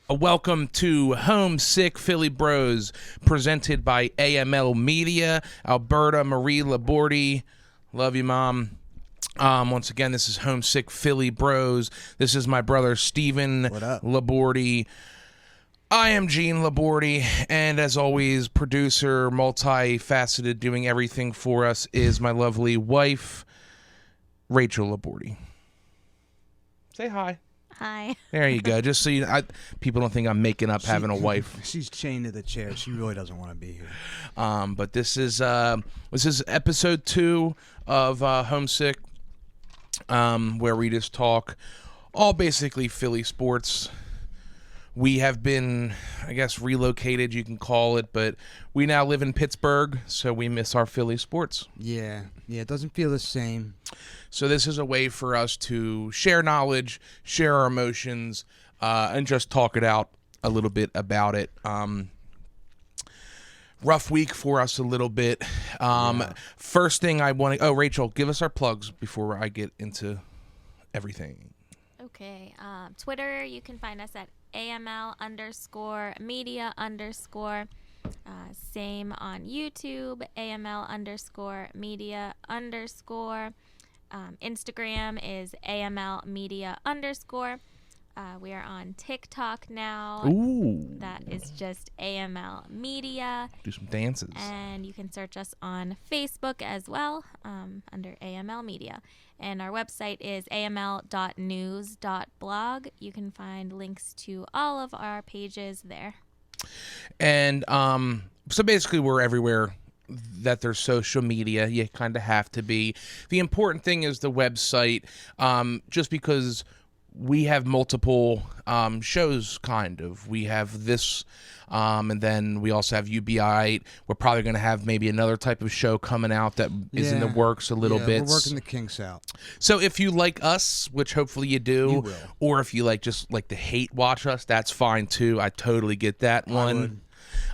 Welcome to Homesick Philly Bros, presented by AML Media. Alberta Marie Labordi, love you, Mom. Once again, this is Homesick Philly Bros. This is my brother Stephen Labordi. I am Gene Labordi, and as always, producer, multifaceted, doing everything for us is my lovely wife, Rachel Labordi. Say hi. Hi. There you go. Just so you know, people don't think I'm making up having a wife. She's chained to the chair. She really doesn't want to be here. But this is episode 2 of Homesick, where we just talk all basically Philly sports. We have been, I guess, relocated, you can call it, but we now live in Pittsburgh, so we miss our Philly sports. Yeah, it doesn't feel the same. So this is a way for us to share knowledge, share our emotions, and just talk it out a little bit about it. Rough week for us a little bit. First thing I want to... Oh, Rachel, give us our plugs before I get into everything. Okay. Twitter, you can find us at AML_media_. Same on YouTube, AML_media_. Instagram is AML media_. We are on TikTok now. Ooh. That is just AML Media. Do some dances. And you can search us on Facebook as well, under AML Media. And our website is aml.news.blog. You can find links to all of our pages there. And so basically we're everywhere that there's social media. You kind of have to be. The important thing is the website, just because we have multiple shows, kind of. We have this, and then we also have UBI. We're probably going to have maybe another type of show coming out that is in the works a little bit. We're working the kinks out. So if you like us, which hopefully you do, you will. Or if you just like to hate watch us, that's fine too. I totally get that one.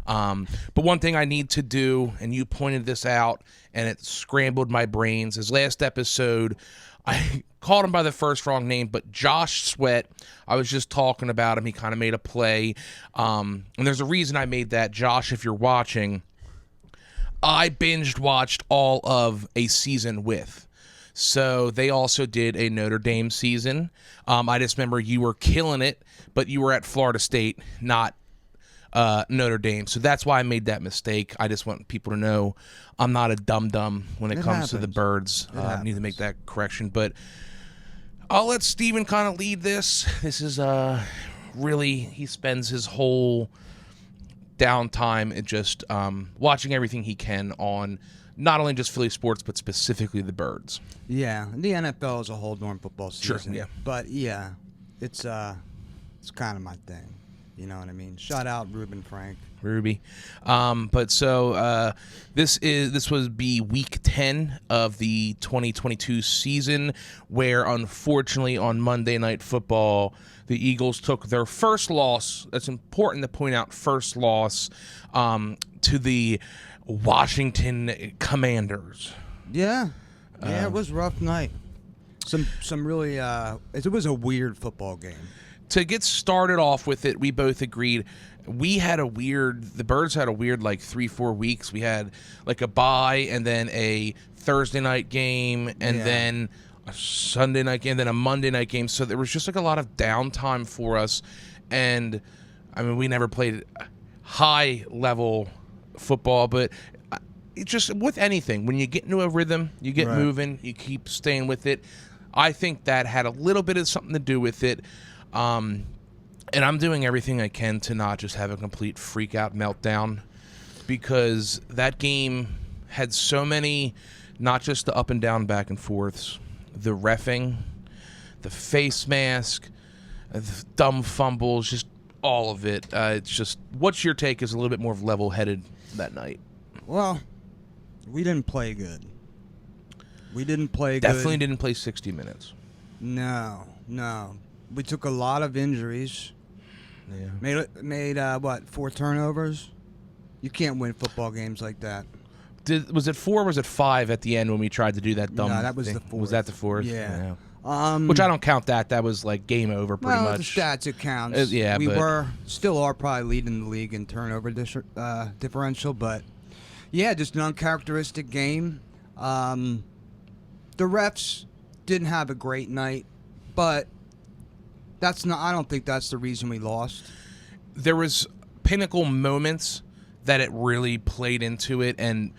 But one thing I need to do, and you pointed this out, and it scrambled my brains, is last episode, I called him by the first wrong name, but Josh Sweat, I was just talking about him. He kind of made a play. And there's a reason I made that. Josh, if you're watching, I watched all of a season with. So they also did a Notre Dame season. I just remember you were killing it, but you were at Florida State, not Notre Dame. So that's why I made that mistake. I just want people to know I'm not a dum-dum when it comes to the birds. I need to make that correction. But I'll let Steven kind of lead this. This is really, he spends his whole downtime at just watching everything he can on not only just Philly sports, but specifically the birds. Yeah, the NFL is a whole during football season. Sure, yeah. But yeah, it's kind of my thing. You know what I mean? Shout out Ruben Frank. Ruby. But so this would be week 10 of the 2022 season, where unfortunately on Monday Night Football, the Eagles took their first loss. That's important to point out, first loss to the Washington Commanders. Yeah. Yeah, it was a rough night. Some really it was a weird football game. To get started off with it, we both agreed the Birds had a weird 3-4 weeks. We had a bye and then a Thursday night game and then a Sunday night game and then a Monday night game. So there was just a lot of downtime for us. And I mean, we never played high level football, but it just, with anything, when you get into a rhythm, you get moving, you keep staying with it. I think that had a little bit of something to do with it. And I'm doing everything I can to not just have a complete freak out meltdown, because that game had so many, not just the up and down back and forths, the reffing, the face mask, the dumb fumbles, just all of it. It's just, what's your take is a little bit more level-headed that night? Well, we didn't play good. Definitely didn't play 60 minutes. No. We took a lot of injuries. Yeah. Made what, 4 turnovers? You can't win football games like that. Was it 4 or was it 5 at the end when we tried to do that dumb No, that was thing? the 4th. Was that the 4th? Yeah. Which I don't count that. That was like game over pretty well, much. the stats, it counts. Yeah, we but still are probably leading the league in turnover differential, but yeah, just an uncharacteristic game. The refs didn't have a great night, but that's not. I don't think that's the reason we lost. there was pinnacle moments that it really played into it and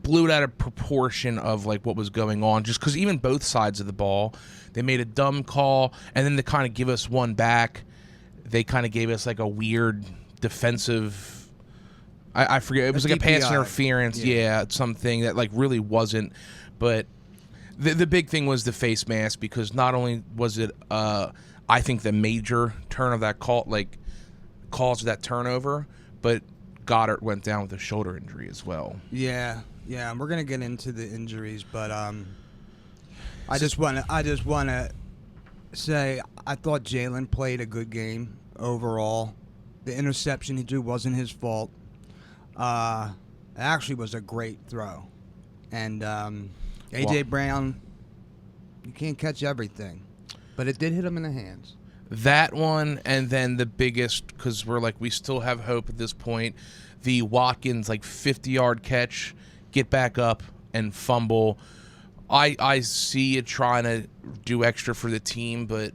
blew it out of proportion of like what was going on, just because even both sides of the ball, they made a dumb call, and then to kind of give us one back, they kind of gave us like a weird defensive, I forget, it was like a pass interference, yeah, something that like really wasn't. But the big thing was the face mask, because not only was it I think the major turn of that call, like caused that turnover, but Goddard went down with a shoulder injury as well. Yeah, and we're gonna get into the injuries, but I just wanna say I thought Jalen played a good game overall. The interception he drew wasn't his fault. It actually was a great throw, and AJ Brown, you can't catch everything, but it did hit him in the hands. That one, and then the biggest, because we're like, we still have hope at this point, the Watkins like 50-yard catch, get back up and fumble. I see it trying to do extra for the team, but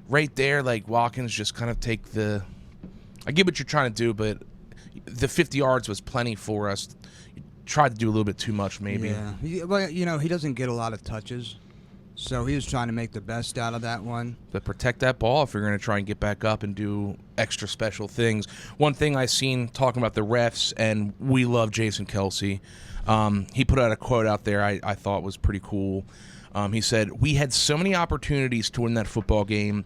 right there, like Watkins just kind of take the, I get what you're trying to do, but the 50 yards was plenty for us. You tried to do a little bit too much, maybe. Yeah, but you know, he doesn't get a lot of touches, so he was trying to make the best out of that one. But protect that ball if you're going to try and get back up and do extra special things. One thing I seen talking about the refs, and we love Jason Kelsey, he put out a quote out there I thought was pretty cool. He said, "We had so many opportunities to win that football game.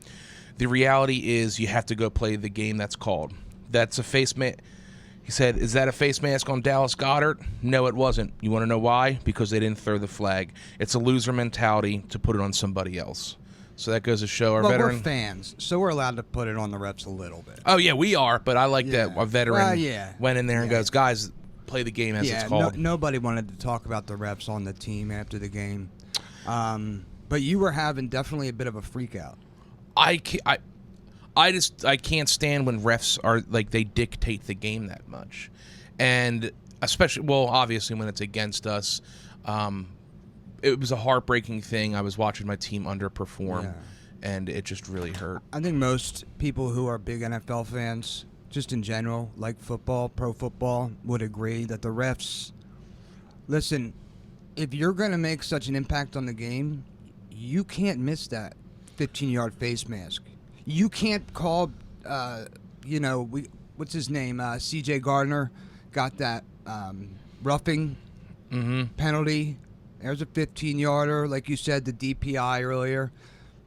The reality is you have to go play the game that's called. That's a face mask." He said, "Is that a face mask on Dallas Goedert? No, it wasn't. You want to know why? Because they didn't throw the flag. It's a loser mentality to put it on somebody else." So that goes to show our veteran. We're fans, so we're allowed to put it on the refs a little bit. Oh, yeah, we are, but I like that a veteran went in there and goes, "Guys, play the game as it's called." Nobody wanted to talk about the refs on the team after the game. But you were having definitely a bit of a freak out. I can't stand when refs are like, they dictate the game that much, and especially, well, obviously when it's against us. It was a heartbreaking thing. I was watching my team underperform, and it just really hurt. I think most people who are big NFL fans, just in general, like football, pro football, would agree that the refs, listen, if you're going to make such an impact on the game, you can't miss that 15-yard face mask. You can't call, what's his name? C.J. Gardner got that roughing penalty. There's a 15-yarder, like you said, the DPI earlier.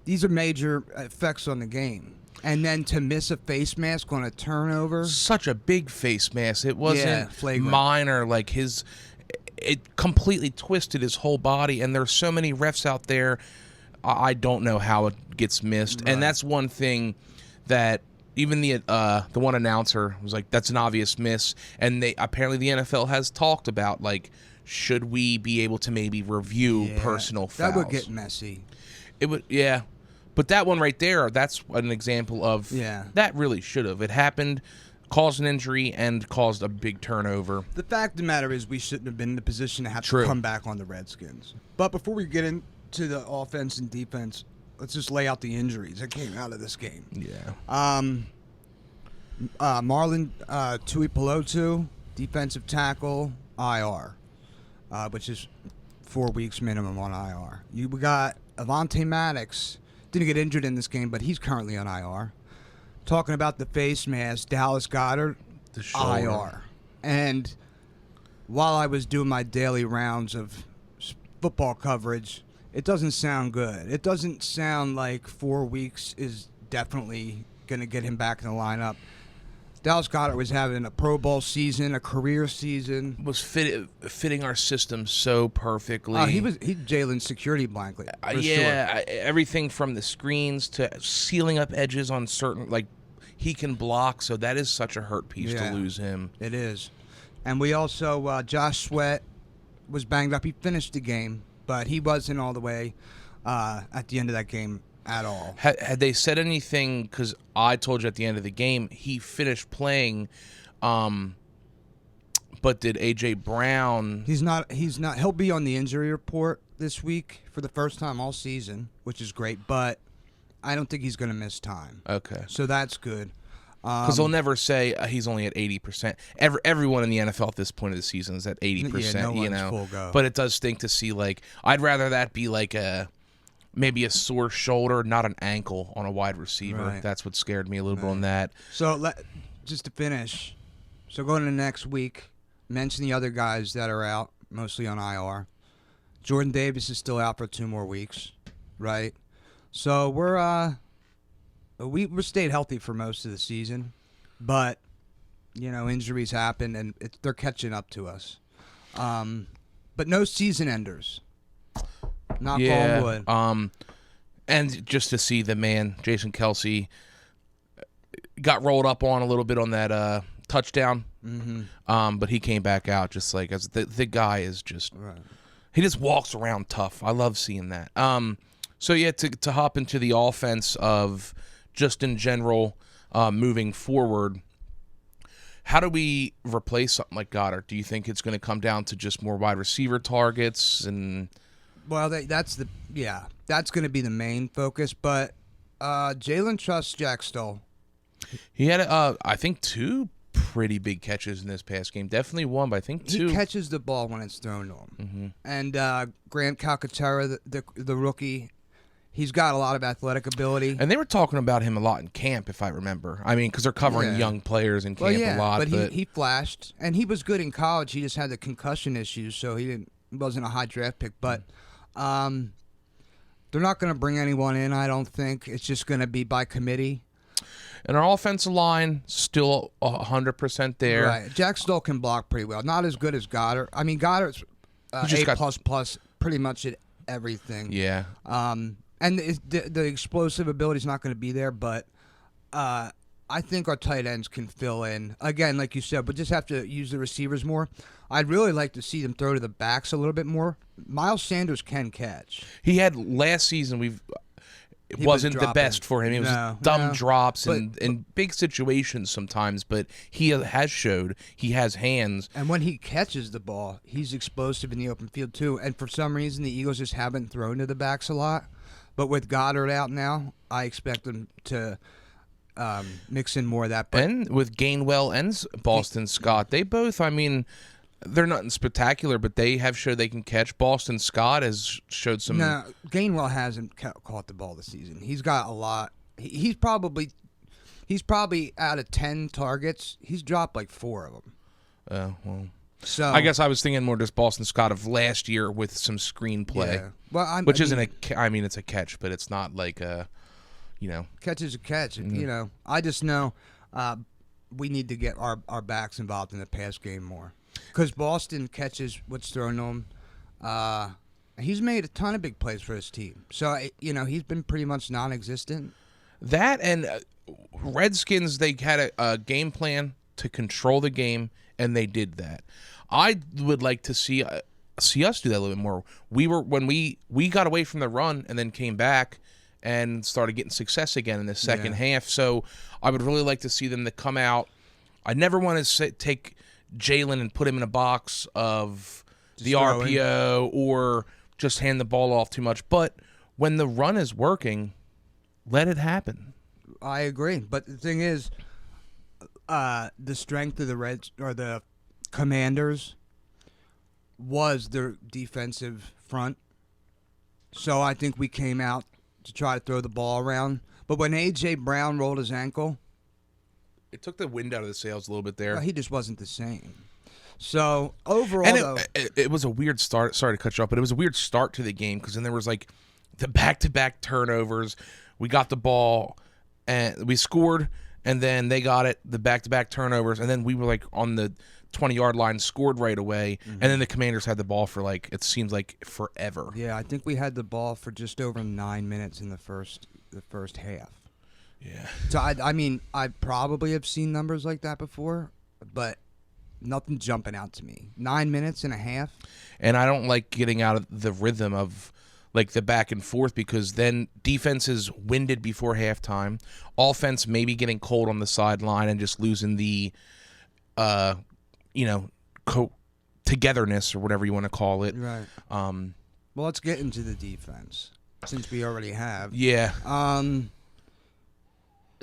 These are major effects on the game. And then to miss a face mask on a turnover. Such a big face mask. It wasn't flagrant. Minor. Like it completely twisted his whole body. And there's so many refs out there. I don't know how it gets missed. Right. And that's one thing that even the one announcer was like, "That's an obvious miss." And apparently the NFL has talked about, like, should we be able to maybe review personal fouls? That would get messy. It would, But that one right there, that's an example of that really should have. It happened, caused an injury, and caused a big turnover. The fact of the matter is we shouldn't have been in the position to have to come back on the Redskins. But before we get into the offense and defense, let's just lay out the injuries that came out of this game. Marlon Tuipulotu, defensive tackle, IR. Which is 4 weeks minimum on IR. We got Avonte Maddox. Didn't get injured in this game, but he's currently on IR. Talking about the face mask, Dallas Goedert, the shoulder. IR. And while I was doing my daily rounds of football coverage, it doesn't sound good. It doesn't sound like 4 weeks is definitely going to get him back in the lineup. Dallas Goedert was having a Pro Bowl season, a career season. Was fitting our system so perfectly. He Jalen's security blanket. Sure. Everything from the screens to sealing up edges on certain, like, he can block, so that is such a hurt piece Yeah. to lose him. It is. And we also, Josh Sweat was banged up. He finished the game, but he wasn't all the way at the end of that game at all. Had they said anything, because I told you at the end of the game, he finished playing, but did A.J. Brown... He's not. He'll be on the injury report this week for the first time all season, which is great, but I don't think he's going to miss time. Okay. So that's good. Because they'll never say he's only at 80%. Everyone in the NFL at this point of the season is at 80%. Yeah, no you one's know, full go. But it does stink to see. Like, I'd rather that be like maybe a sore shoulder, not an ankle on a wide receiver. Right. That's what scared me a little bit on that. So just to finish, so going into next week, mention the other guys that are out, mostly on IR. Jordan Davis is still out for 2 more weeks, right? So we're stayed healthy for most of the season, but injuries happen and they're catching up to us. But no season enders. Knock on wood. And just to see the man, Jason Kelsey, got rolled up on a little bit on that touchdown. Mm-hmm. But he came back out just like as the guy is just Right. He just walks around tough. I love seeing that. So yeah, to hop into the offense of just in general, moving forward, how do we replace something like Goddard? Do you think it's going to come down to just more wide receiver targets and? Well, that's going to be the main focus. But Jalen trusts Jack Stoll. He had, I think, 2 pretty big catches in this past game. Definitely one, but I think 2. He catches the ball when it's thrown to him. Mm-hmm. And Grant Calcaterra, the rookie, he's got a lot of athletic ability. And they were talking about him a lot in camp, if I remember. I mean, because they're covering young players in camp a lot. But he flashed, and he was good in college. He just had the concussion issues, so he wasn't a high draft pick. But they're not going to bring anyone in, I don't think. It's just going to be by committee. And our offensive line still 100% there. Right. Jack Stoll can block pretty well. Not as good as Goddard. I mean, Goddard's A++ pretty much at everything. Yeah. And the explosive ability is not going to be there, but I think our tight ends can fill in. Again, like you said, but just have to use the receivers more. I'd really like to see them throw to the backs a little bit more. Miles Sanders can catch. He had last season, it wasn't the best for him. It was dumb drops and in big situations sometimes, but he has showed he has hands. And when he catches the ball, he's explosive in the open field too. And for some reason, the Eagles just haven't thrown to the backs a lot. But with Goddard out now, I expect them to mix in more of that. But and with Gainwell and Boston Scott, they both, I mean, they're nothing spectacular, but they have showed they can catch. Boston Scott has showed some. No, Gainwell hasn't caught the ball this season. He's got a lot. He's probably out of 10 targets, he's dropped like 4 of them. Well. So I guess I was thinking more just Boston Scott of last year with some screenplay. Yeah. Well, which isn't it's a catch, but it's not like catch is a catch. Mm-hmm. I just know we need to get our backs involved in the pass game more because Boston catches what's thrown to him. He's made a ton of big plays for his team, so he's been pretty much non-existent. That and Redskins, they had a game plan to control the game, and they did that. I would like to see us do that a little bit more. When we got away from the run and then came back and started getting success again in the second half. So I would really like to see them to come out. I never want to take Jalen and put him in a box of just the RPO or just hand the ball off too much. But when the run is working, let it happen. I agree. But the thing is, the strength of the Reds or the Commanders was their defensive front. So I think we came out to try to throw the ball around. But when A.J. Brown rolled his ankle, it took the wind out of the sails a little bit there. He just wasn't the same. So overall, and it was a weird start. Sorry to cut you off, but it was a weird start to the game because then there was like the back-to-back turnovers. We got the ball and we scored, and then they got it, the back-to-back turnovers, and then we were like on the 20-yard line, scored right away, and then the Commanders had the ball for it seems like forever. Yeah, I think we had the ball for just over 9 minutes in the first half. Yeah. So I mean, I probably have seen numbers like that before, but nothing jumping out to me. 9 minutes and a half. And I don't like getting out of the rhythm of like the back and forth, because then defense is winded before halftime. Offense maybe getting cold on the sideline and just losing the, togetherness or whatever you want to call it. Right. Well, let's get into the defense since we already have. Yeah.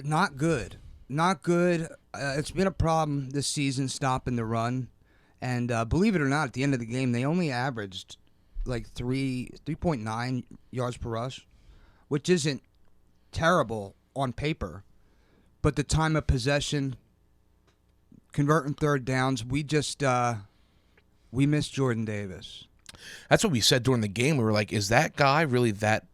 Not good. Not good. It's been a problem this season stopping the run. And believe it or not, at the end of the game, they only averaged like 3.9 yards per rush, which isn't terrible on paper. But the time of possession, converting third downs, we missed Jordan Davis. That's what we said during the game. We were like, is that guy really that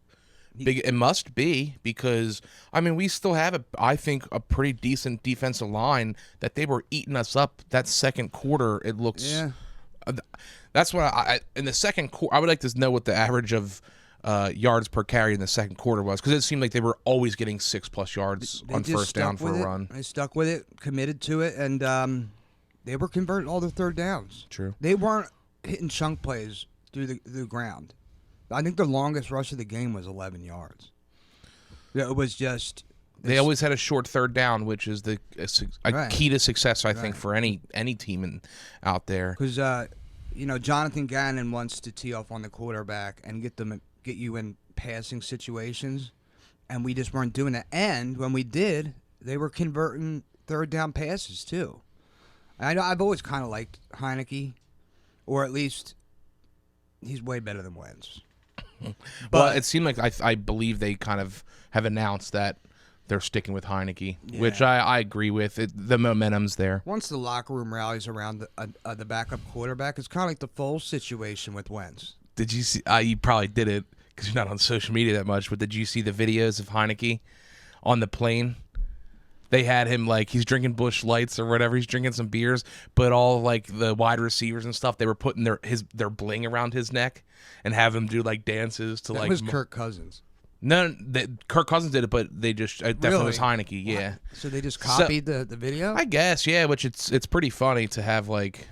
big? It must be, because, I mean, we still have, I think, a pretty decent defensive line that they were eating us up that second quarter. It looks... Yeah. That's what in the second quarter, I would like to know what the average of yards per carry in the second quarter was, because it seemed like they were always getting 6+ yards on first down for a run. They stuck with it, committed to it, and they were converting all their third downs. True. They weren't hitting chunk plays through the ground. I think the longest rush of the game was 11 yards. It was just... They always had a short third down, which is a Right. key to success, I think, for any team out there. Because Jonathan Gannon wants to tee off on the quarterback and get you in passing situations, and we just weren't doing that. And when we did, they were converting third down passes too. I've always kind of liked Heineke, or at least he's way better than Wentz. Well, it seemed like I believe they kind of have announced that they're sticking with Heineke, which I agree with. The momentum's there. Once the locker room rallies around the backup quarterback, it's kind of like the Foles situation with Wentz. Did you see? You probably didn't, because you're not on social media that much, but did you see the videos of Heineke on the plane? They had him like he's drinking Busch Lights or whatever. He's drinking some beers, but all like the wide receivers and stuff, they were putting their bling around his neck and have him do like dances to That like. was Kirk Cousins. No, Kirk Cousins did it, but they just definitely was Heineke. Yeah. So they just copied the video? I guess, yeah. Which it's pretty funny to have like.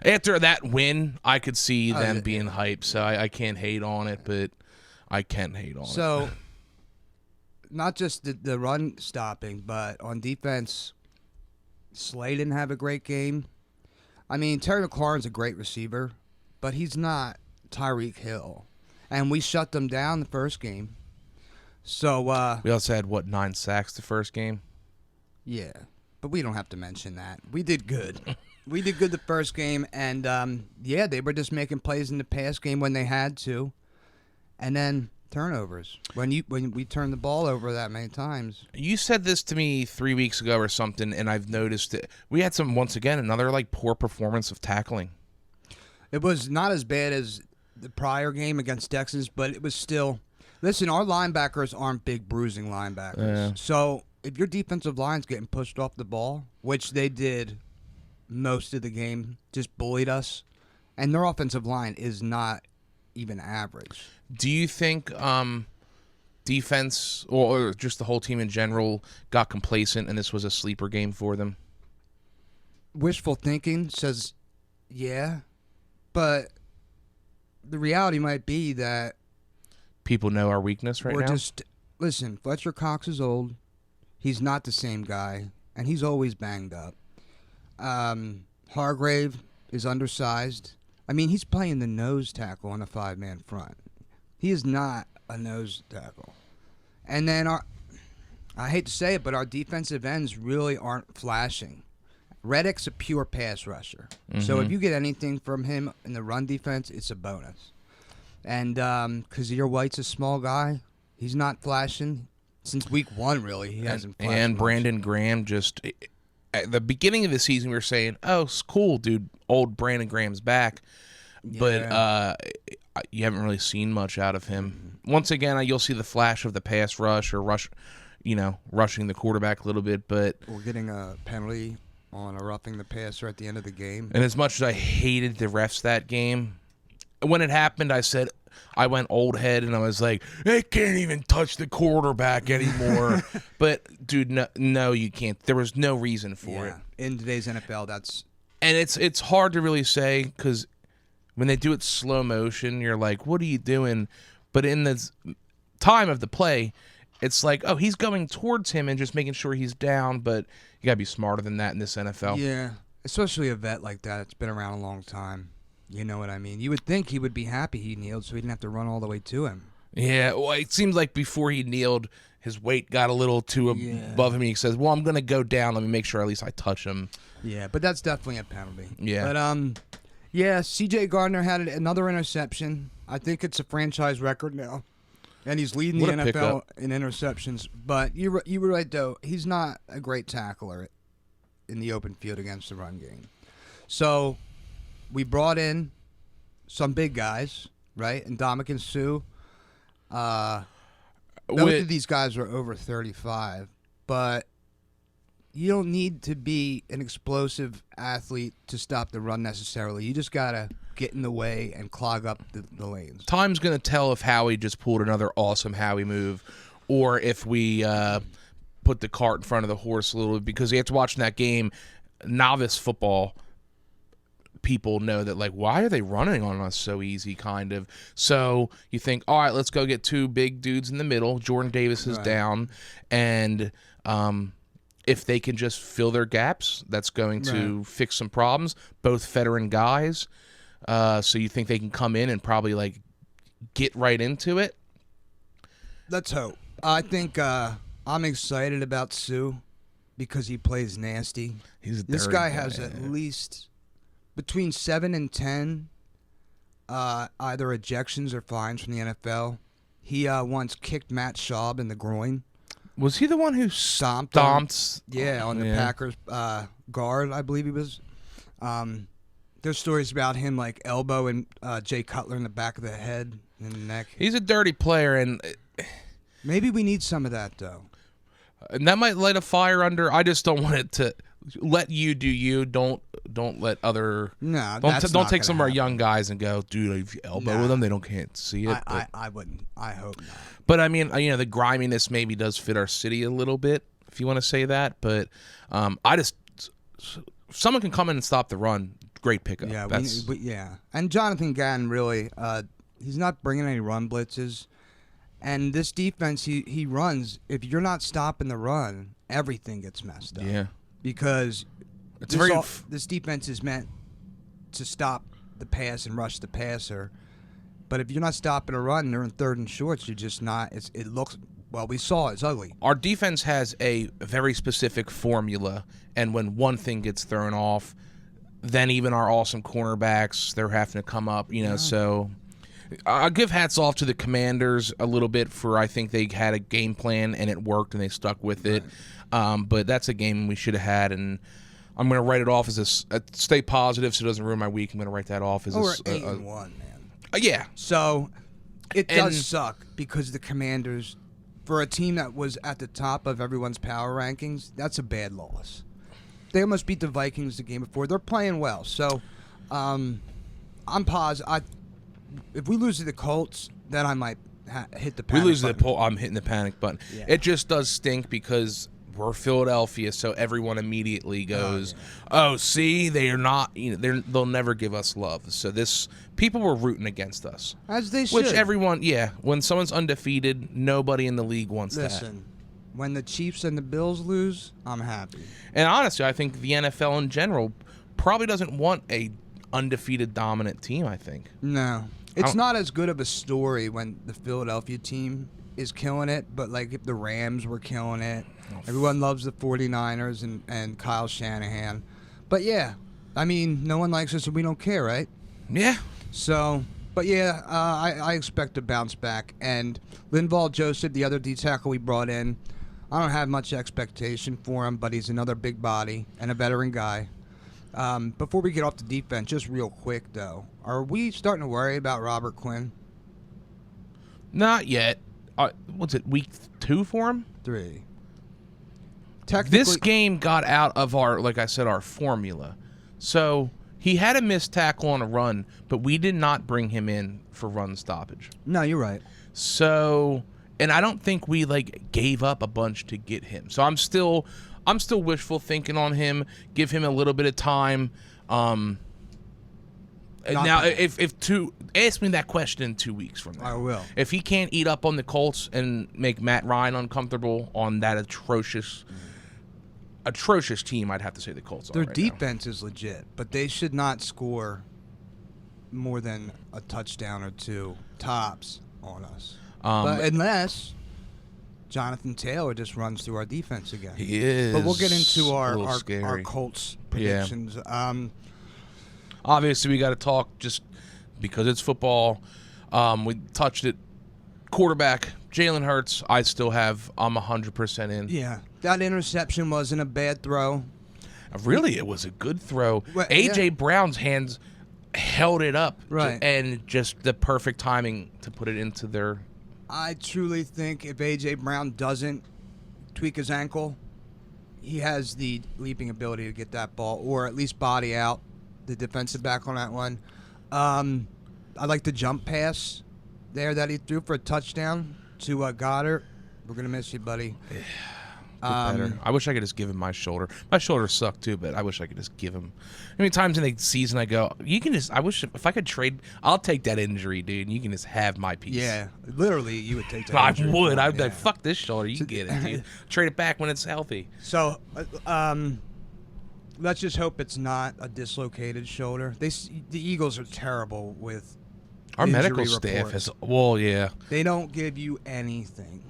After that win, I could see them being hyped, so I can't hate on it, but I can hate on it. So, not just the run stopping, but on defense, Slay didn't have a great game. I mean, Terry McLaurin's a great receiver, but he's not Tyreek Hill. And we shut them down the first game. So, we also had, 9 sacks the first game? Yeah, but we don't have to mention that. We did good. We did good the first game, and, they were just making plays in the pass game when they had to. And then turnovers. When we turned the ball over that many times. You said this to me 3 weeks ago or something, and I've noticed it. We had another like poor performance of tackling. It was not as bad as the prior game against Texas, but it was still... Listen, our linebackers aren't big bruising linebackers. Yeah. So if your defensive line's getting pushed off the ball, which they did most of the game, just bullied us, and their offensive line is not even average. Do you think defense or just the whole team in general got complacent and this was a sleeper game for them? Wishful thinking says, yeah, but the reality might be that people know our weakness right now. Listen, Fletcher Cox is old. He's not the same guy, and he's always banged up. Hargrave is undersized. I mean, he's playing the nose tackle on a 5-man front. He is not a nose tackle. And then I hate to say it, but our defensive ends really aren't flashing. Reddick's a pure pass rusher. Mm-hmm. So if you get anything from him in the run defense, it's a bonus. And Kazir White's a small guy. He's not flashing. Since week 1, really, he hasn't flashed And much. Brandon Graham just... At the beginning of the season, we were saying, oh, it's cool, dude. Old Brandon Graham's back. Yeah. But you haven't really seen much out of him. Once again, you'll see the flash of the pass rush or rushing the quarterback a little bit. But we're getting a penalty on a roughing the passer at the end of the game. And as much as I hated the refs that game, when it happened, I said, I went old head and I was like, they can't even touch the quarterback anymore. But dude, no, you can't. There was no reason for it in today's NFL. That's and it's hard to really say because when they do it slow motion, you're like, what are you doing? But in the time of the play, it's like, oh, he's going towards him and just making sure he's down. But you gotta be smarter than that in this NFL. Yeah, especially a vet like that. It's been around a long time. You know what I mean? You would think he would be happy he kneeled so he didn't have to run all the way to him. Yeah, well, it seems like before he kneeled, his weight got a little too above him. He says, well, I'm going to go down. Let me make sure at least I touch him. Yeah, but that's definitely a penalty. Yeah. But, yeah, C.J. Gardner had another interception. I think it's a franchise record now. And he's leading the NFL in interceptions. But you were right, though. He's not a great tackler in the open field against the run game. So we brought in some big guys, right? And Ndamukong Suh. Both of these guys are over 35, but you don't need to be an explosive athlete to stop the run necessarily. You just got to get in the way and clog up the lanes. Time's going to tell if Howie just pulled another awesome Howie move or if we put the cart in front of the horse a little bit because after watching that game, novice football people know that, like, why are they running on us so easy, kind of. So you think, all right, let's go get two big dudes in the middle. Jordan Davis is down, and if they can just fill their gaps, that's going to fix some problems. Both veteran guys, so you think they can come in and probably, like, get right into it? Let's hope. I think I'm excited about Suh because he plays nasty. This guy has at least between 7 and 10 either ejections or fines from the NFL. He once kicked Matt Schaub in the groin. Was he the one who stomped? On the Packers guard, I believe he was. There's stories about him like elbowing Jay Cutler in the back of the head and the neck. He's a dirty player, and maybe we need some of that, though. And that might light a fire under. I just don't want it to let you do you. Don't let other. No, don't take some of our young guys and go, dude. If you elbow with them, they can't see it. I wouldn't. I hope not. But I mean, the griminess maybe does fit our city a little bit, if you want to say that. But if someone can come in and stop the run, great pickup. Yeah, And Jonathan Gannon really, he's not bringing any run blitzes. And this defense, he runs. If you're not stopping the run, everything gets messed up. Yeah. Because this defense is meant to stop the pass and rush the passer. But if you're not stopping a run, they're in third and shorts. You're just not. It looks, well, we saw it's ugly. Our defense has a very specific formula. And when one thing gets thrown off, then even our awesome cornerbacks, they're having to come up, so... I'll give hats off to the Commanders a little bit for I think they had a game plan and it worked and they stuck with it. But that's a game we should have had, and I'm going to write it off as stay positive so it doesn't ruin my week. I'm going to write that off as we're 8-1, man. Yeah. So it does suck because the Commanders, for a team that was at the top of everyone's power rankings, that's a bad loss. They almost beat the Vikings the game before. They're playing well. So I'm positive. If we lose to the Colts, then I might hit the panic button. I'm hitting the panic button. Yeah. It just does stink because we're Philadelphia, so everyone immediately goes, "Oh, see, they are not. They'll never give us love." So people were rooting against us, as they should. Which everyone, when someone's undefeated, nobody in the league wants that. Listen, when the Chiefs and the Bills lose, I'm happy. And honestly, I think the NFL in general probably doesn't want a undefeated dominant team. I think no. It's not as good of a story when the Philadelphia team is killing it, but like if the Rams were killing it. Everyone loves the 49ers and Kyle Shanahan. But yeah, I mean, no one likes us and we don't care, right? Yeah. So, but yeah, I expect to bounce back. And Linval Joseph, the other D-tackle we brought in, I don't have much expectation for him, but he's another big body and a veteran guy. Before we get off the defense, just real quick, though, are we starting to worry about Robert Quinn? Not yet. What's it, week 2 for him? 3. This game got out of our, like I said, our formula. So He had a missed tackle on a run, but we did not bring him in for run stoppage. No, you're right. So, and I don't think we like gave up a bunch to get him. So I'm still wishful thinking on him. Give him a little bit of time. Now, ask me that question in 2 weeks from now. I will. If he can't eat up on the Colts and make Matt Ryan uncomfortable on that atrocious team, I'd have to say the Colts. Their right defense is legit, but they should not score more than a touchdown or two tops on us. But unless Jonathan Taylor just runs through our defense again. He is. But we'll get into our scary. Colts predictions. Yeah. Obviously, we got to talk just because it's football. We touched it. Quarterback, Jalen Hurts, I'm 100% in. Yeah. That interception wasn't a bad throw. Really, it was a good throw. Well, A.J. Brown's hands held it up. Right. And just the perfect timing to put it into their... I truly think if A.J. Brown doesn't tweak his ankle, he has the leaping ability to get that ball, or at least body out the defensive back on that one. I like the jump pass there that he threw for a touchdown to Goddard. We're going to miss you, buddy. Better. I wish I could just give him my shoulder. My shoulder sucked too, but I wish I could just give him. How many times in the season I go, you can just. I wish if I could trade, I'll take that injury, dude. And you can just have my piece. Yeah, literally, you would take that. I injury. would. I'd be like, fuck this shoulder. You can get it, dude. Trade it back when it's healthy. So, let's just hope it's not a dislocated shoulder. The Eagles are terrible with our injury medical staff reports. has. Well, yeah. They don't give you anything.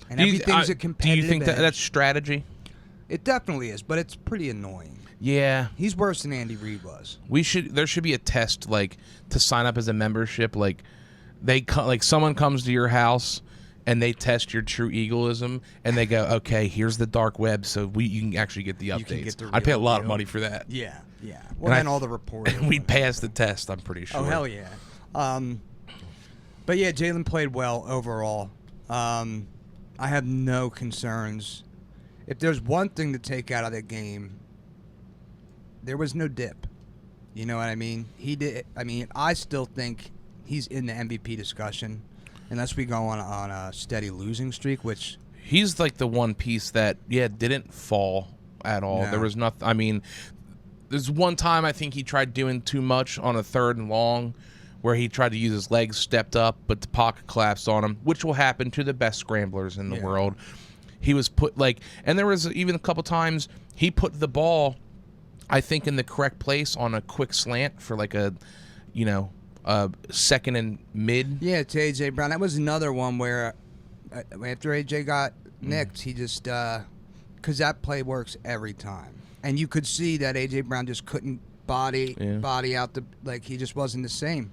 And everything's a competitive Do you think edge. that's strategy? It definitely is, but it's pretty annoying. Yeah. He's worse than Andy Reid was. There should be a test, like, to sign up as a membership. Like, someone comes to your house and they test your true eagleism, and they go, okay, here's the dark web, so you can actually get the updates. You can get the I'd pay a real lot of deal. money for that. Yeah. Well, and all the reporting. And we'd pass the test, I'm pretty sure. Oh, hell yeah. But yeah, Jalen played well overall. I have no concerns. If there's one thing to take out of that game, there was no dip. You know what I mean? He did. I mean, I still think he's in the MVP discussion, unless we go on a steady losing streak, which he's like the one piece that didn't fall at all. No. There was nothing. I mean, there's one time I think he tried doing too much on a 3rd and long, where he tried to use his legs, stepped up, but the pocket collapsed on him, which will happen to the best scramblers in the world. He was put and there was even a couple times he put the ball, I think, in the correct place on a quick slant for like a 2nd and mid. Yeah, to A.J. Brown. That was another one where after A.J. got nicked, he just because that play works every time, and you could see that A.J. Brown just couldn't body out he just wasn't the same.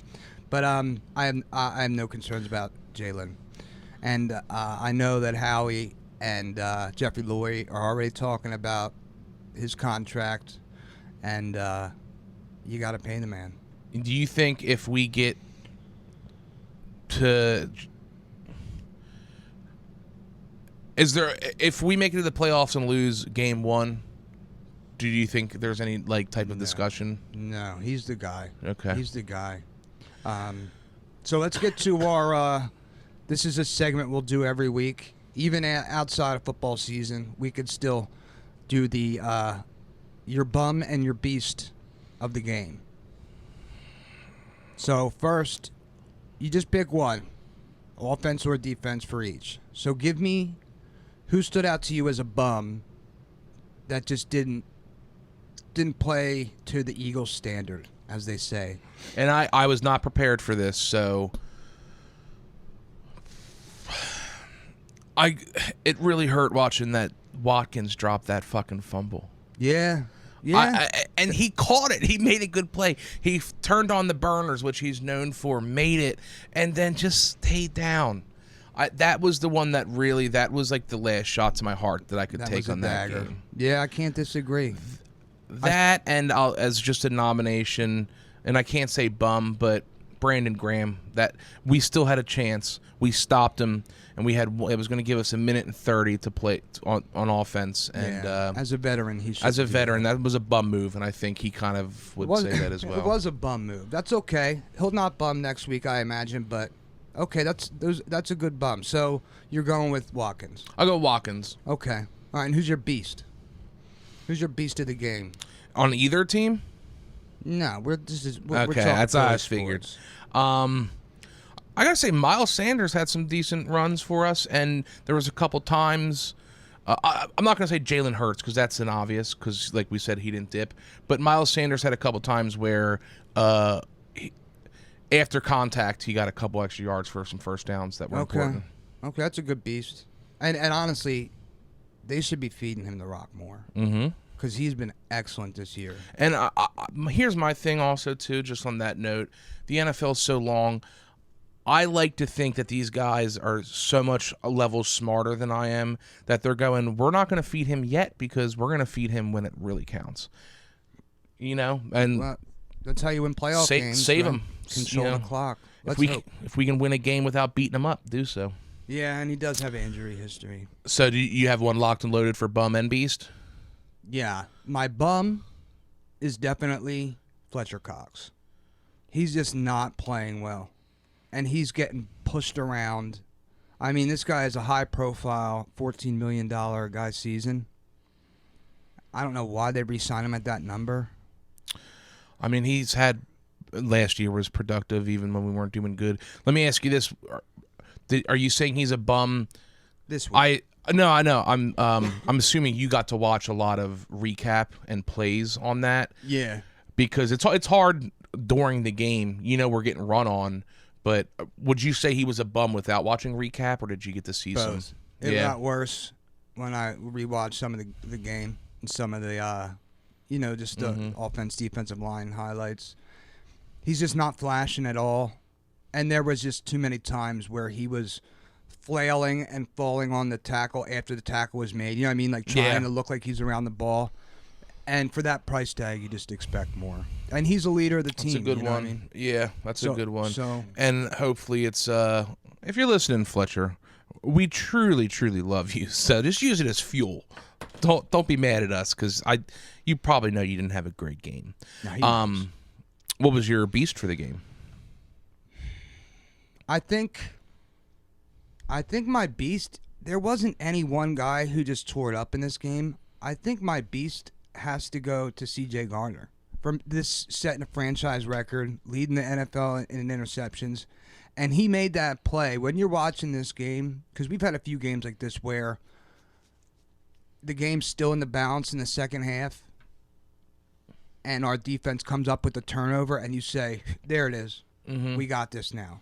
But I have no concerns about Jalen, and I know that Howie and Jeffrey Lurie are already talking about his contract, and you got to pay the man. Do you think if we get to if we make it to the playoffs and lose game 1, do you think there's any type of discussion? No, he's the guy. Okay. He's the guy. So let's get to our this is a segment we'll do every week. Even outside of football season, we could still do the your bum and your beast of the game. So first, you just pick one, offense or defense for each. So give me who stood out to you as a bum that just didn't play to the Eagles' standard, as they say. And I was not prepared for this, so it really hurt watching that Watkins drop that fucking fumble. Yeah. And he caught it. He made a good play. He turned on the burners, which he's known for, made it, and then just stayed down. That was the one that was like the last shot to my heart that I could take on that game. Yeah, I can't disagree. That and as just a nomination, and I can't say bum, but Brandon Graham, that we still had a chance. We stopped him, and it was going to give us 1:30 to play on offense. And as a veteran, that was a bum move, and I think he kind of would say that as well. It was a bum move. That's okay. He'll not bum next week, I imagine, but okay, that's a good bum. So you're going with Watkins. I'll go Watkins. Okay. All right, and who's your beast? Who's your beast of the game? On either team? No, we're okay, that's how I figured. I gotta say, Miles Sanders had some decent runs for us, and there was a couple times. I'm not gonna say Jalen Hurts because that's an obvious, because like we said, he didn't dip. But Miles Sanders had a couple times where, after contact, he got a couple extra yards for some first downs that were important. Okay, that's a good beast. And honestly, they should be feeding him the rock more. Mm-hmm. Because he's been excellent this year. And here's my thing also, too, just on that note. The NFL is so long. I like to think that these guys are so much a level smarter than I am that they're going, we're not going to feed him yet because we're going to feed him when it really counts. You know? And well, that's how you win playoff games. Save right? him. Control the clock. If we can win a game without beating him up, do so. Yeah, and he does have injury history. So do you have one locked and loaded for bum and beast? Yeah, my bum is definitely Fletcher Cox. He's just not playing well, and he's getting pushed around. I mean, this guy is a high-profile $14 million guy season. I don't know why they re-signed him at that number. I mean, he's had last year was productive even when we weren't doing good. Let me ask you this: are you saying he's a bum this week? No, I know. I'm assuming you got to watch a lot of recap and plays on that. Yeah. Because it's hard during the game. You know, we're getting run on. But would you say he was a bum without watching recap, or did you get to see some? It got worse when I rewatched some of the game and some of the, just the offense, defensive line highlights. He's just not flashing at all. And there was just too many times where he was flailing and falling on the tackle after the tackle was made. You know what I mean? Like trying to look like he's around the ball. And for that price tag, you just expect more. And he's a leader of the team. That's a good one. I mean? Yeah, that's a good one. So, and hopefully it's, if you're listening, Fletcher, we truly, truly love you. So just use it as fuel. Don't be mad at us, because you probably know you didn't have a great game. No, what was your beast for the game? I think my beast, there wasn't any one guy who just tore it up in this game. I think my beast has to go to C.J. Gardner. From this setting a franchise record, leading the NFL in interceptions. And he made that play. When you're watching this game, because we've had a few games like this where the game's still in the balance in the second half, and our defense comes up with a turnover, and you say, there it is. Mm-hmm. We got this now.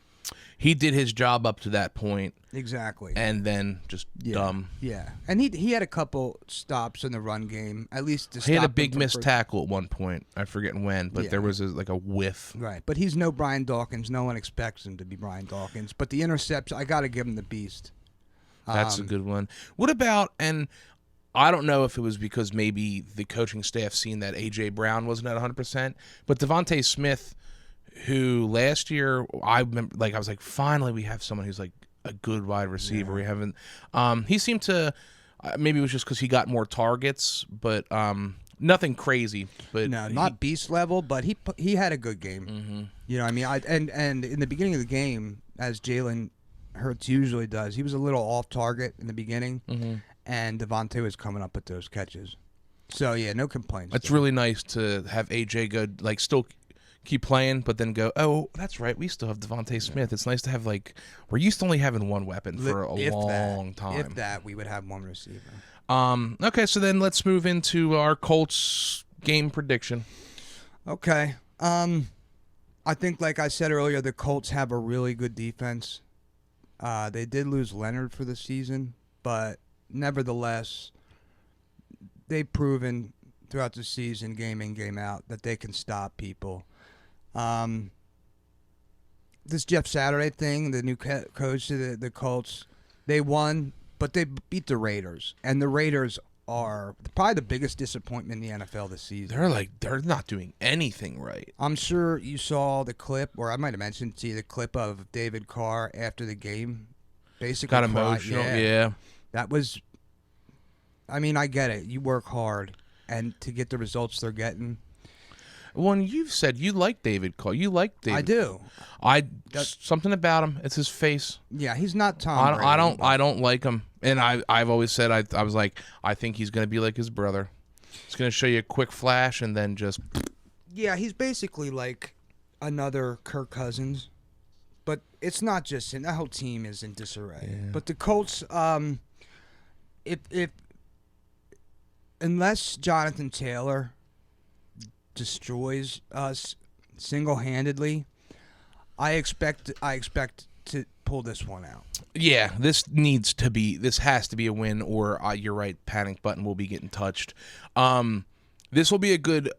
He did his job up to that point. Exactly. And then just dumb. Yeah. And he had a couple stops in the run game, at least to stop. He had a big missed tackle at one point. I forget when, but there was like a whiff. Right. But he's no Brian Dawkins. No one expects him to be Brian Dawkins. But the interception, I got to give him the beast. That's a good one. What about, and I don't know if it was because maybe the coaching staff seen that A.J. Brown wasn't at 100%, but Devontae Smith, who last year I remember, I was like, finally we have someone who's like a good wide receiver. We haven't. He seemed to. Maybe it was just because he got more targets, but nothing crazy. But no, not beast level. But he had a good game. Mm-hmm. You know what I mean? And in the beginning of the game, as Jalen Hurts usually does, he was a little off target in the beginning, and Devontae was coming up with those catches. So yeah, no complaints. It's really nice to have AJ go still keep playing, but then go, oh, that's right, we still have Devontae Smith. It's nice to have we're used to only having one weapon for a long time. If that, we would have one receiver. Okay, so then let's move into our Colts game prediction. Okay. I think, like I said earlier, the Colts have a really good defense. They did lose Leonard for the season, but nevertheless, they've proven throughout the season, game in, game out, that they can stop people. This Jeff Saturday thing, the new coach of the Colts, they won, but they beat the Raiders. And the Raiders are probably the biggest disappointment in the NFL this season. They're not doing anything right. I'm sure you saw the clip, or I might have mentioned to you the clip of David Carr after the game. Basically Got emotional, yeah. That was, I mean, I get it. You work hard, and to get the results they're getting. Well, you've said you like David Carr. You like David. I do. Something about him. It's his face. Yeah, he's not Tom Brady. I don't like him, and I've always said I was like, I think he's gonna be like his brother. He's gonna show you a quick flash and then just. Yeah, he's basically like another Kirk Cousins, but it's not just him. That whole team is in disarray. Yeah. But the Colts, if unless Jonathan Taylor destroys us single-handedly, I expect to pull this one out. Yeah, this has to be a win, or you're right, panic button will be getting touched. This will be a good.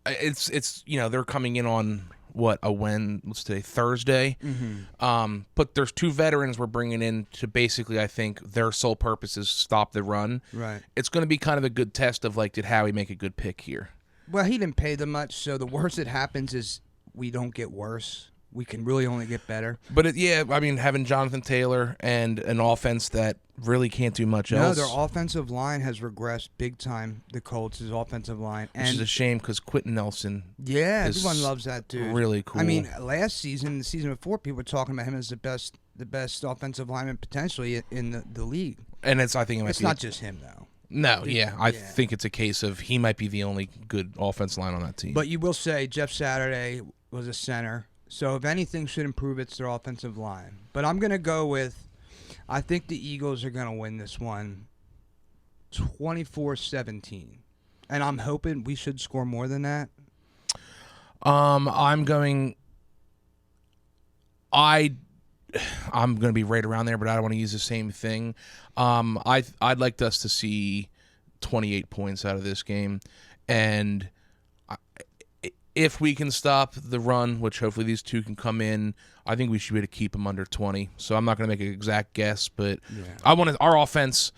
It's they're coming in on what's today, Thursday. Mm-hmm. But there's two veterans we're bringing in to basically, I think their sole purpose is stop the run. Right. It's going to be kind of a good test of did Howie make a good pick here? Well, he didn't pay them much, so the worst that happens is we don't get worse. We can really only get better. But having Jonathan Taylor and an offense that really can't do much else. No, their offensive line has regressed big time. The Colts' offensive line, which is a shame because Quentin Nelson. Yeah, everyone loves that dude. Really cool. I mean, last season, the season before, people were talking about him as the best offensive lineman potentially in the league. And I think it's not just him though. No, I think it's a case of he might be the only good offense line on that team. But you will say Jeff Saturday was a center. So if anything should improve, it's their offensive line. But I'm going to go with, I think the Eagles are going to win this one 24-17. And I'm hoping we should score more than that. I'm going to be right around there, but I don't want to use the same thing. I'd like us to see 28 points out of this game, and if we can stop the run, which hopefully these two can come in, I think we should be able to keep them under 20. So I'm not going to make an exact guess, but I want our offense.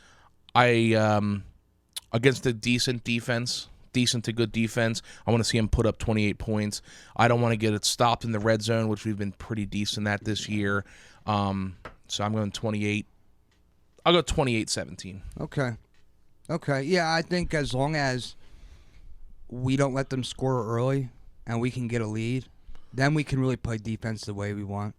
Against a decent to good defense, I want to see him put up 28 points. I don't want to get it stopped in the red zone, which we've been pretty decent at this year. So I'm going 28. I'll go 28-17. Okay. Yeah, I think as long as we don't let them score early and we can get a lead, then we can really play defense the way we want.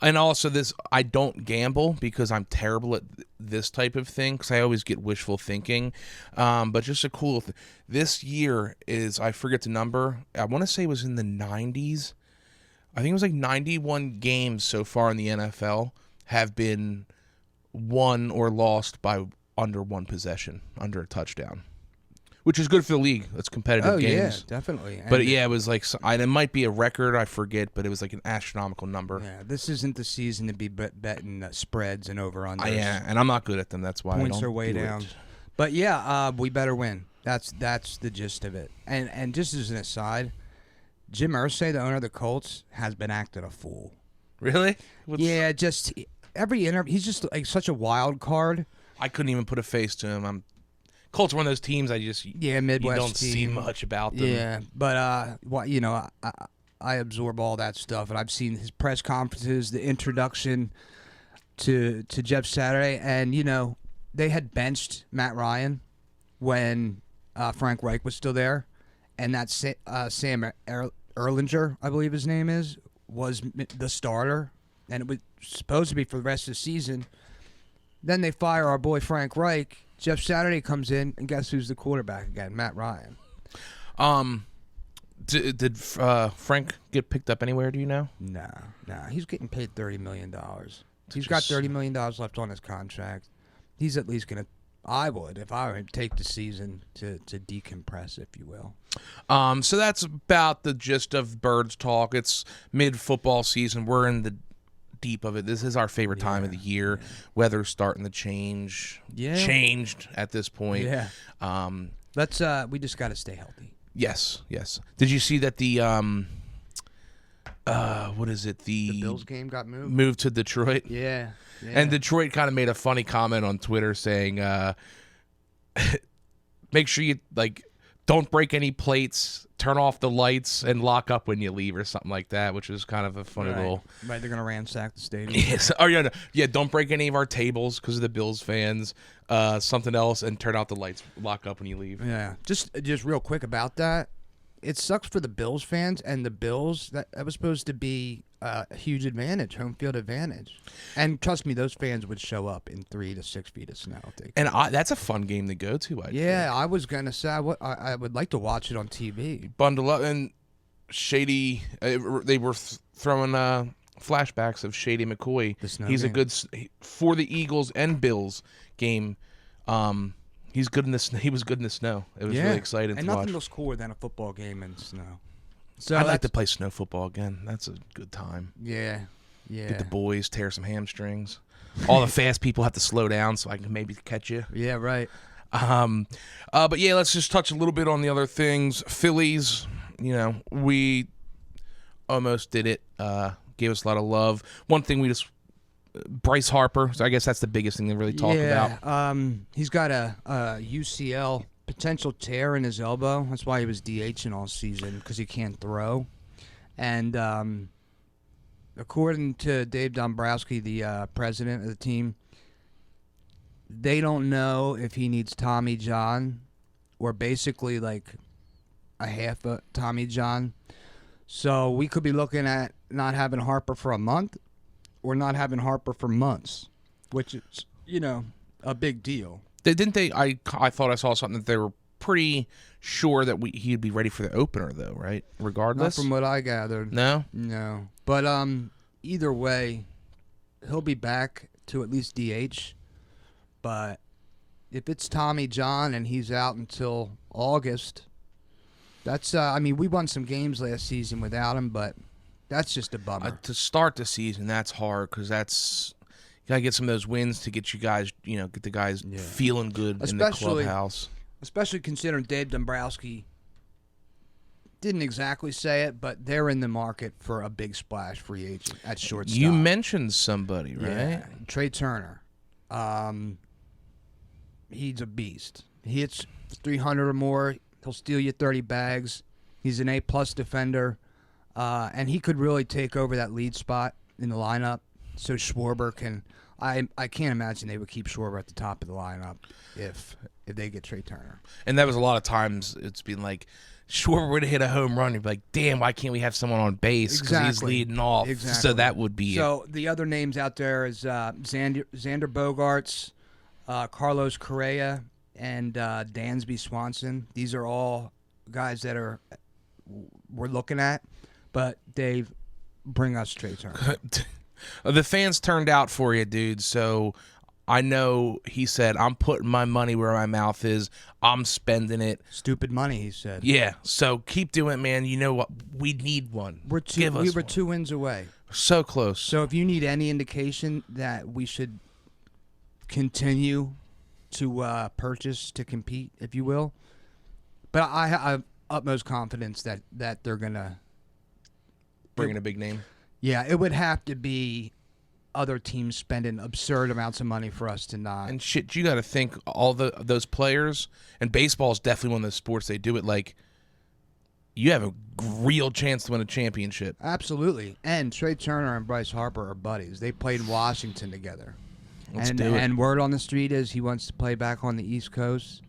And also I don't gamble because I'm terrible at this type of thing because I always get wishful thinking. But just a cool thing. This year is, I forget the number, I want to say it was in the 90s. I think it was 91 games so far in the NFL have been won or lost by under one possession, under a touchdown. Which is good for the league. It's competitive games. Yeah, definitely. But it was it might be a record, I forget, but it was an astronomical number. Yeah, this isn't the season to be betting spreads and over-unders. Yeah, and I'm not good at them. That's why points I don't are way do down. it. But yeah, we better win. That's the gist of it. And just as an aside, Jim Irsay, the owner of the Colts, has been acting a fool. Really? Yeah, just every interview, he's just such a wild card. I couldn't even put a face to him. Colts are one of those teams Midwest you don't team. see much about them. Yeah, but I absorb all that stuff, and I've seen his press conferences, the introduction to Jeff Saturday, and they had benched Matt Ryan when Frank Reich was still there, and that Sam Erlinger, I believe his name is, was the starter, and it was supposed to be for the rest of the season. Then they fire our boy Frank Reich. Jeff Saturday comes in, and guess who's the quarterback again? Matt Ryan. Did Frank get picked up anywhere, do you know? Nah. He's getting paid $30 million. He's got $30 million left on his contract. He's at least going to, I would, if I would take the season to decompress, if you will. So that's about the gist of Birds Talk. It's mid-football season. We're in the deep of it. This is our favorite time of the year. Weather's starting to change. Yeah. Changed at this point. Yeah. We just got to stay healthy. Yes. Did you see that the what is it? The Bills game got moved. Moved to Detroit. Yeah. And Detroit kind of made a funny comment on Twitter saying make sure you don't break any plates, turn off the lights, and lock up when you leave or something like that, which is kind of a funny little. Right, they're gonna ransack the stadium. Yes. Oh yeah, no. Yeah. Don't break any of our tables because of the Bills fans. Something else, and turn out the lights. Lock up when you leave. Yeah. Just real quick about that. It sucks for the Bills fans and the Bills. That was supposed to be a huge advantage, home field advantage. And trust me, those fans would show up in 3 to 6 feet of snow. If they could. And that's a fun game to go to. Yeah, I was gonna say I would like to watch it on TV. Bundle up and Shady. They were throwing flashbacks of Shady McCoy. He's game. a good for the Eagles and Bills game. He's good in the snow. He was good in the snow. It was really exciting and to watch. nothing looks cooler than a football game in snow. So I'd like to play snow football again. That's a good time. Yeah. Get the boys, tear some hamstrings. All the fast people have to slow down so I can maybe catch you. Yeah, right. But yeah, let's just touch a little bit on the other things. Phillies, we almost did it. Gave us a lot of love. One thing Bryce Harper. So I guess that's the biggest thing to really talk about. He's got a UCL potential tear in his elbow. That's why he was DHing all season, because he can't throw. And according to Dave Dombrowski, the president of the team, they don't know if he needs Tommy John or basically like a half a Tommy John. So we could be looking at not having Harper for a month or not having Harper for months, which is, a big deal. Didn't they? I thought I saw something that they were pretty sure that he'd be ready for the opener, though, right? Regardless, not from what I gathered. No. But either way, he'll be back to at least DH. But if it's Tommy John and he's out until August, that's we won some games last season without him, but that's just a bummer. To start the season, that's hard because you gotta get some of those wins to get you guys, get the guys feeling good in the clubhouse. Especially considering Dave Dombrowski didn't exactly say it, but they're in the market for a big splash free agent at shortstop. You mentioned somebody, right? Yeah, Trey Turner. He's a beast. He hits 300 or more. He'll steal you 30 bags. He's an A-plus defender. And he could really take over that lead spot in the lineup so Schwarber can – I can't imagine they would keep Schwarber at the top of the lineup if they get Trey Turner. And that was a lot of times it's been like Schwarber would have hit a home run. You'd be like, damn, why can't we have someone on base? Because he's leading off. Exactly. So that would be So the other names out there is Xander Bogaerts, Carlos Correa, and Dansby Swanson. These are all guys that we're looking at. But, Dave, bring us Trey Turner. The fans turned out for you, dude. So I know he said, I'm putting my money where my mouth is. I'm spending it. Stupid money, he said. Yeah. So keep doing it, man. You know what? We need one. We were 2 wins away. So close. So if you need any indication that we should continue to purchase to compete, if you will. But I have utmost confidence that they're going to bring in a big name. Yeah, it would have to be other teams spending absurd amounts of money for us to not. And shit, you got to think all those players, and baseball is definitely one of those sports they do it like you have a real chance to win a championship. Absolutely. And Trey Turner and Bryce Harper are buddies. They played in Washington together. Let's do it. And word on the street is he wants to play back on the East Coast.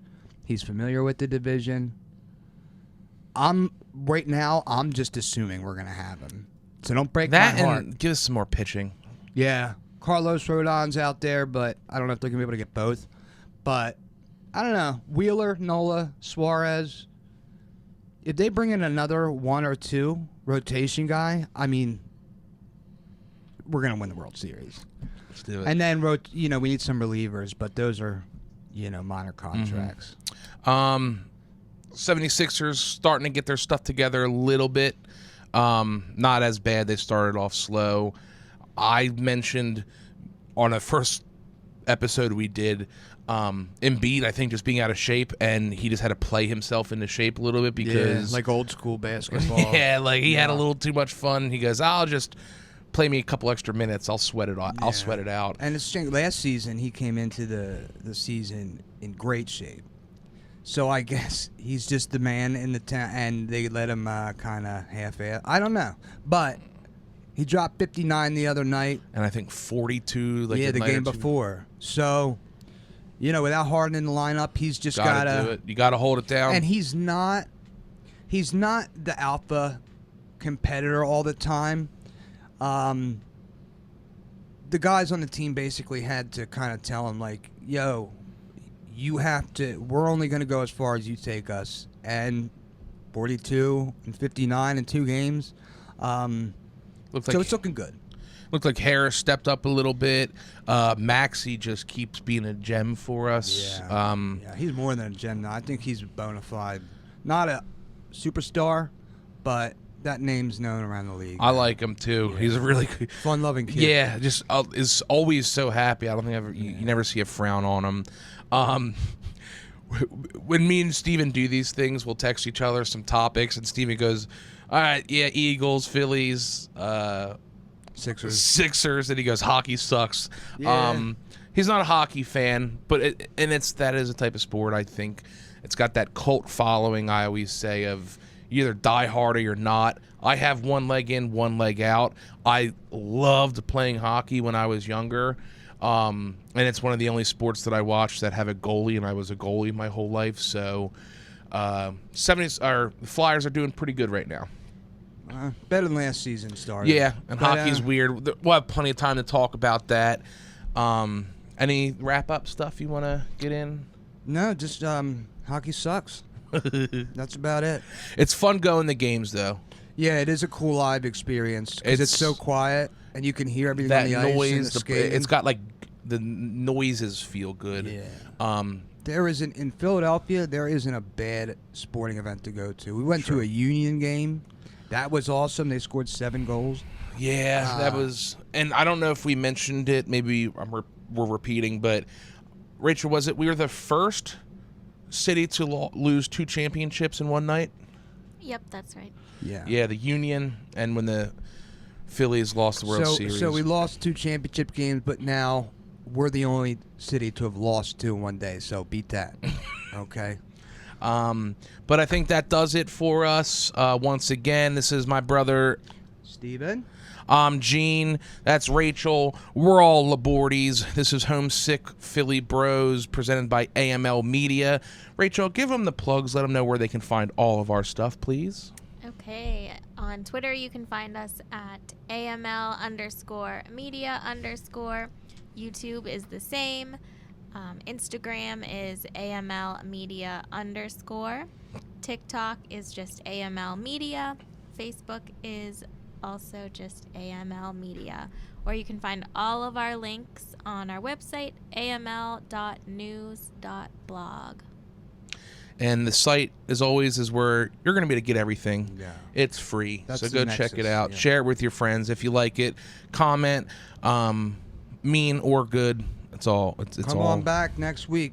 He's familiar with the division. Right now, I'm just assuming we're going to have him. So don't break my heart. And give us some more pitching. Yeah. Carlos Rodon's out there, but I don't know if they're going to be able to get both. But, I don't know. Wheeler, Nola, Suarez. If they bring in another 1 or 2 rotation guy, we're going to win the World Series. Let's do it. And then, we need some relievers, but those are, minor contracts. 76ers starting to get their stuff together a little bit. Not as bad. They started off slow. I mentioned on a first episode we did Embiid, I think, just being out of shape, and he just had to play himself into shape a little bit because like old school basketball. Yeah, like he had a little too much fun. He goes, I'll just play me a couple extra minutes. I'll sweat it out. I'll sweat it out. And last season he came into the season in great shape. So I guess he's just the man in the town, and they let him kind of half-ass. I don't know, but he dropped 59 the other night. And I think 42 like Yeah, the game before. So, without Harden in the lineup, he's just gotta do it. You gotta hold it down. And he's not the alpha competitor all the time. The guys on the team basically had to kind of tell him, like, yo, we're only going to go as far as you take us. And 42 and 59 in 2 games. So it's looking good. Looked like Harris stepped up a little bit. Maxey just keeps being a gem for us. Yeah, he's more than a gem now. I think he's bona fide. Not a superstar, but that name's known around the league. I like him too. Yeah. He's a really fun-loving kid. Yeah, just is always so happy. I don't think you never see a frown on him. When me and Steven do these things, we'll text each other some topics, and Steven goes, all right, yeah, Eagles, Phillies, Sixers, and he goes, hockey sucks. Yeah. He's not a hockey fan, but that is a type of sport, I think. It's got that cult following, I always say, of you either die hard or you're not. I have one leg in, one leg out. I loved playing hockey when I was younger. And it's one of the only sports that I watch that have a goalie, and I was a goalie my whole life. So, the Flyers are doing pretty good right now. Better than last season started. Yeah, and hockey's weird. We'll have plenty of time to talk about that. Any wrap-up stuff you want to get in? No, just hockey sucks. That's about it. It's fun going to games, though. Yeah, it is a cool live experience because it's so quiet and you can hear everything on the ice. It's got like the noises feel good. Yeah. In Philadelphia, there isn't a bad sporting event to go to. We went to a Union game. That was awesome. They scored 7 goals. Yeah, that was. And I don't know if we mentioned it. Maybe we're repeating, but Rachel, was it we were the first city to lose 2 championships in one night? Yep, that's right. Yeah, the Union, and when the Phillies lost the World Series. So we lost 2 championship games, but now we're the only city to have lost 2 in one day. So beat that. Okay. But I think that does it for us. Once again, this is my brother Steven. I'm Gene. That's Rachel. We're all Labordes. This is Homesick Philly Bros, presented by AML Media. Rachel, give them the plugs. Let them know where they can find all of our stuff, please. Okay. On Twitter, you can find us at AML_media_. YouTube is the same. Instagram is AML Media _. TikTok is just AML Media. Facebook is also just AML Media. Or you can find all of our links on our website, aml.news.blog. And the site, as always, is where you're going to be able to get everything. Yeah. It's free. That's so go check it out. Yeah. Share it with your friends if you like it. Comment, mean or good. It's all. It's Come all. on back next week.